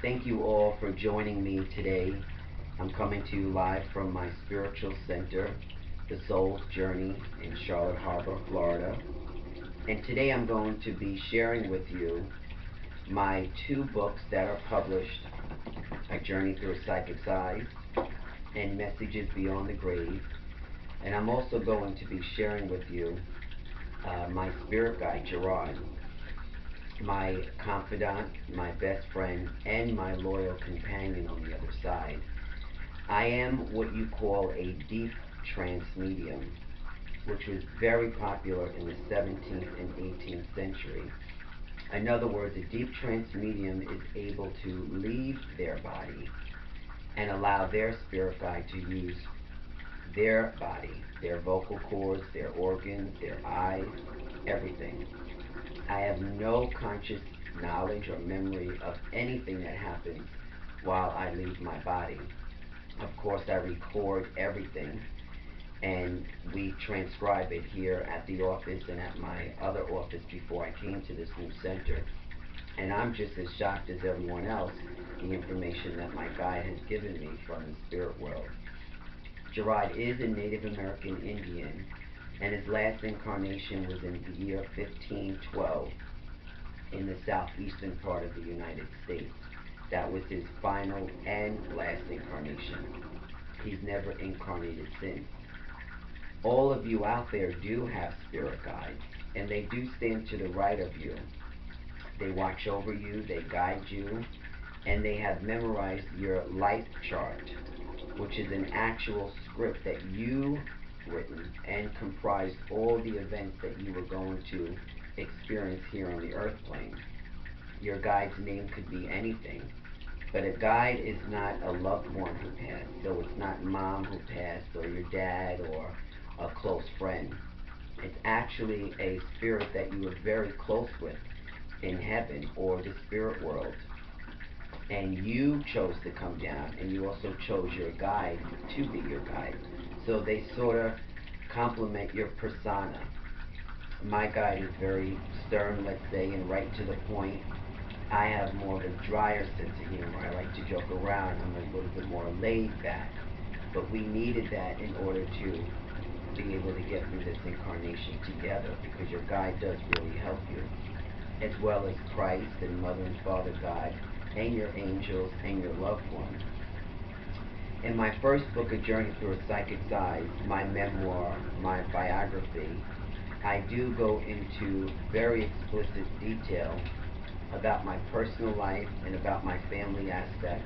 Thank you all for joining me today. I'm coming to you live from my spiritual center, The Soul's Journey in Charlotte Harbor, Florida. And today I'm going to be sharing with you my two books that are published, A Journey Through a Psychic's Eyes and Messages Beyond the Grave. And I'm also going to be sharing with you my spirit guide, Gerard, my confidant, my best friend, and my loyal companion on the other side. I am what you call a deep trance medium, which was very popular in the 17th and 18th century. In other words, a deep trance medium is able to leave their body and allow their spirit guide to use their body, their vocal cords, their organs, their eyes, everything. I have no conscious knowledge or memory of anything that happens while I leave my body. Of course, I record everything and we transcribe it here at the office and at my other office before I came to this new center. And I'm just as shocked as everyone else, the information that my guide has given me from the spirit world. Gerard is a Native American Indian, and his last incarnation was in the year 1512 in the southeastern part of the United States. That was his final and last incarnation. He's never incarnated since. All of you out there do have spirit guides, and they do stand to the right of you. They watch over you, they guide you, and they have memorized your life chart, which is an actual script that you written and comprised all the events that you were going to experience here on the earth plane. Your guide's name could be anything, but a guide is not a loved one who passed. So it's not mom who passed or your dad or a close friend. It's actually a spirit that you were very close with in heaven or the spirit world. And you chose to come down, and you also chose your guide to be your guide. So they sort of complement your persona. My guide is very stern, let's say, and right to the point. I have more of a drier sense of humor. I like to joke around. I'm a little bit more laid back. But we needed that in order to be able to get through this incarnation together, because your guide does really help you, as well as Christ and Mother and Father God and your angels and your loved ones. In my first book, A Journey Through a Psychic's Eyes, my memoir, my biography, I do go into very explicit detail about my personal life and about my family aspect.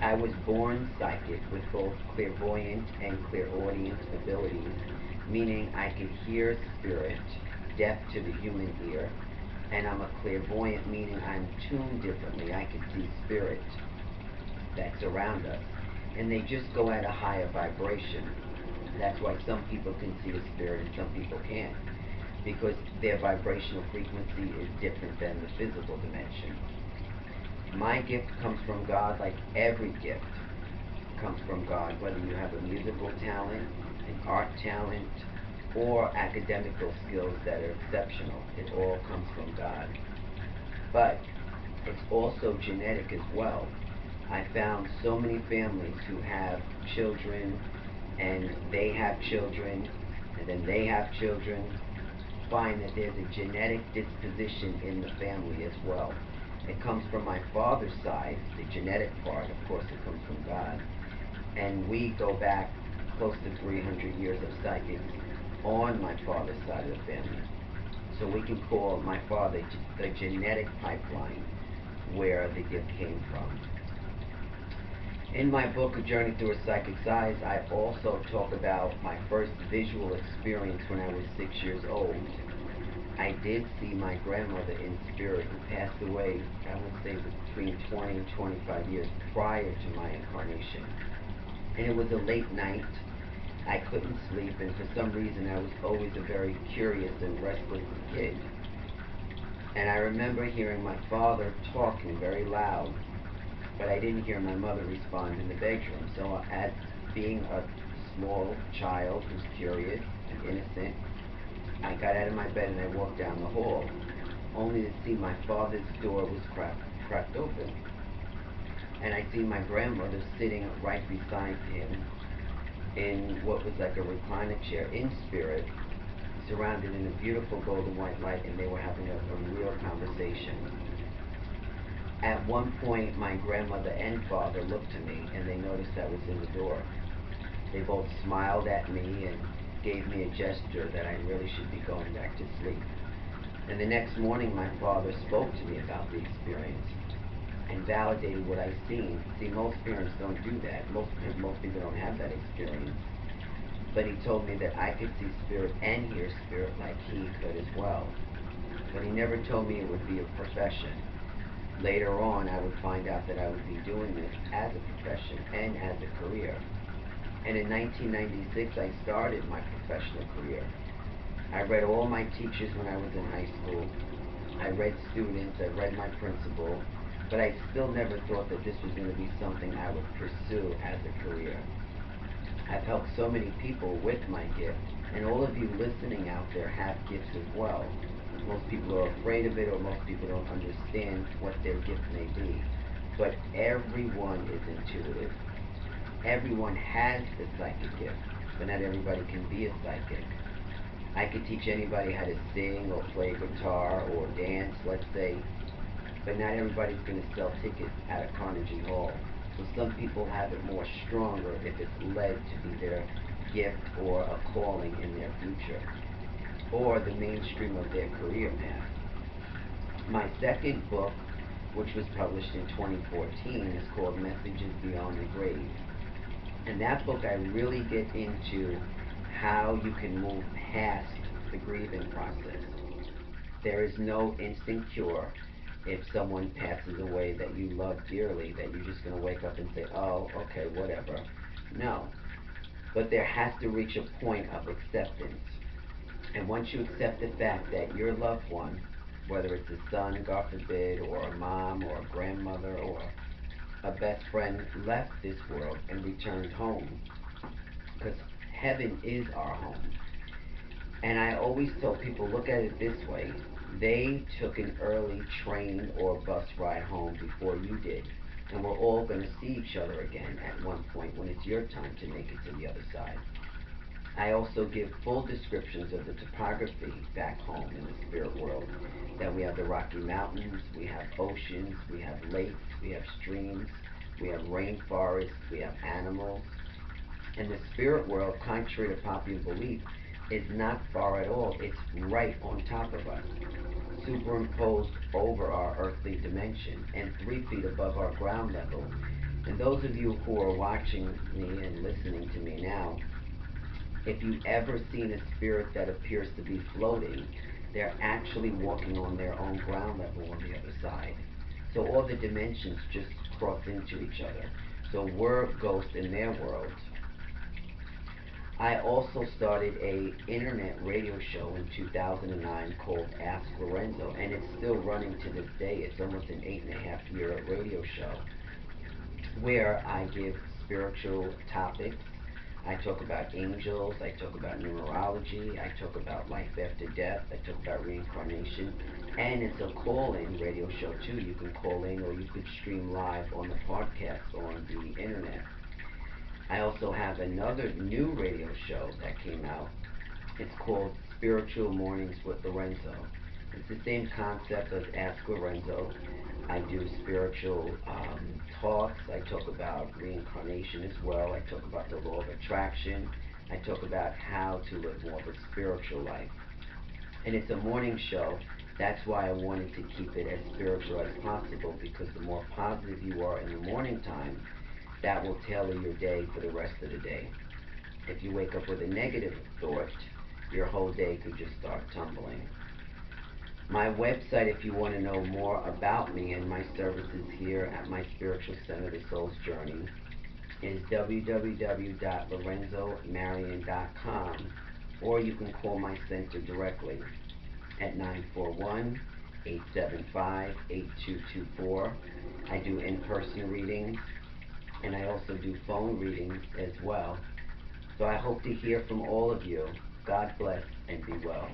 I was born psychic with both clairvoyant and clairaudient abilities, meaning I could hear spirit, deaf to the human ear, and I'm a clairvoyant, meaning I'm tuned differently. I can see spirit that's around us, and they just go at a higher vibration. That's why some people can see a spirit and some people can't, because their vibrational frequency is different than the physical dimension. My gift comes from God, like every gift comes from God, whether you have a musical talent, an art talent, or academical skills that are exceptional. It all comes from God. But it's also genetic as well. I found so many families who have children, and they have children, and then they have children, find that there's a genetic disposition in the family as well. It comes from my father's side, the genetic part, of course it comes from God. And we go back close to 300 years of psychics on my father's side of the family. So we can call my father the genetic pipeline where the gift came from. In my book, A Journey Through a Psychic's Eyes, I also talk about my first visual experience when I was 6 years old. I did see my grandmother in spirit, who passed away, I would say, between 20 and 25 years prior to my incarnation. And it was a late night. I couldn't sleep, and for some reason I was always a very curious and restless kid. And I remember hearing my father talking very loud, but I didn't hear my mother respond in the bedroom. So as being a small child who's curious and innocent, I got out of my bed and I walked down the hall, only to see my father's door was cracked open. and I see my grandmother sitting right beside him in what was like a recliner chair in spirit, surrounded in a beautiful golden white light, and they were having a real conversation. At one point, my grandmother and father looked to me, and they noticed I was in the door. They both smiled at me and gave me a gesture that I really should be going back to sleep. And the next morning, my father spoke to me about the experience and validated what I seen. See, most parents don't do that. Most people don't have that experience. But he told me that I could see spirit and hear spirit like he could as well. But he never told me it would be a profession. Later on, I would find out that I would be doing this as a profession and as a career. And in 1996, I started my professional career. I read all my teachers when I was in high school. I read students, I read my principal, but I still never thought that this was going to be something I would pursue as a career. I've helped so many people with my gift, and all of you listening out there have gifts as well. Most people are afraid of it, or most people don't understand what their gift may be. But everyone is intuitive. Everyone has a psychic gift, but not everybody can be a psychic. I could teach anybody how to sing or play guitar or dance, let's say, but not everybody's going to sell tickets at a Carnegie Hall. So some people have it more stronger if it's led to be their gift or a calling in their future, or the mainstream of their career path. My second book, which was published in 2014, is called Messages Beyond the Grave. In that book, I really get into how you can move past the grieving process. There is no instant cure. If someone passes away that you love dearly, that you're just going to wake up and say, oh, okay, whatever. No. But there has to reach a point of acceptance. And once you accept the fact that your loved one, whether it's a son, God forbid, or a mom, or a grandmother, or a best friend, left this world and returned home, because heaven is our home. And I always tell people, look at it this way. They took an early train or bus ride home before you did. And we're all going to see each other again at one point when it's your time to make it to the other side. I also give full descriptions of the topography back home in the spirit world. That we have the Rocky Mountains, we have oceans, we have lakes, we have streams, we have rainforests, we have animals. And the spirit world, contrary to popular belief, is not far at all. It's right on top of us, superimposed over our earthly dimension and 3 feet above our ground level. And those of you who are watching me and listening to me now, if you've ever seen a spirit that appears to be floating, they're actually walking on their own ground level on the other side. So all the dimensions just cross into each other. So we're ghosts in their world. I also started a internet radio show in 2009 called Ask Lorenzo, and it's still running to this day. It's almost an 8.5 year radio show where I give spiritual topics. I talk about angels, I talk about numerology, I talk about life after death, I talk about reincarnation, and it's a call-in radio show too. You can call in or you could stream live on the podcast on the internet. I also have another new radio show that came out. It's called Spiritual Mornings with Lorenzo. It's the same concept as Ask Lorenzo. I do spiritual talks. I talk about reincarnation as well. I talk about the law of attraction. I talk about how to live more of a spiritual life. And it's a morning show. That's why I wanted to keep it as spiritual as possible, because the more positive you are in the morning time, that will tailor your day for the rest of the day. If you wake up with a negative thought, your whole day could just start tumbling. My website, if you want to know more about me and my services here at my spiritual center, The Soul's Journey, is www.lorenzomarion.com, or you can call my center directly at 941-875-8224. I do in-person readings, and I also do phone readings as well. So I hope to hear from all of you. God bless and be well.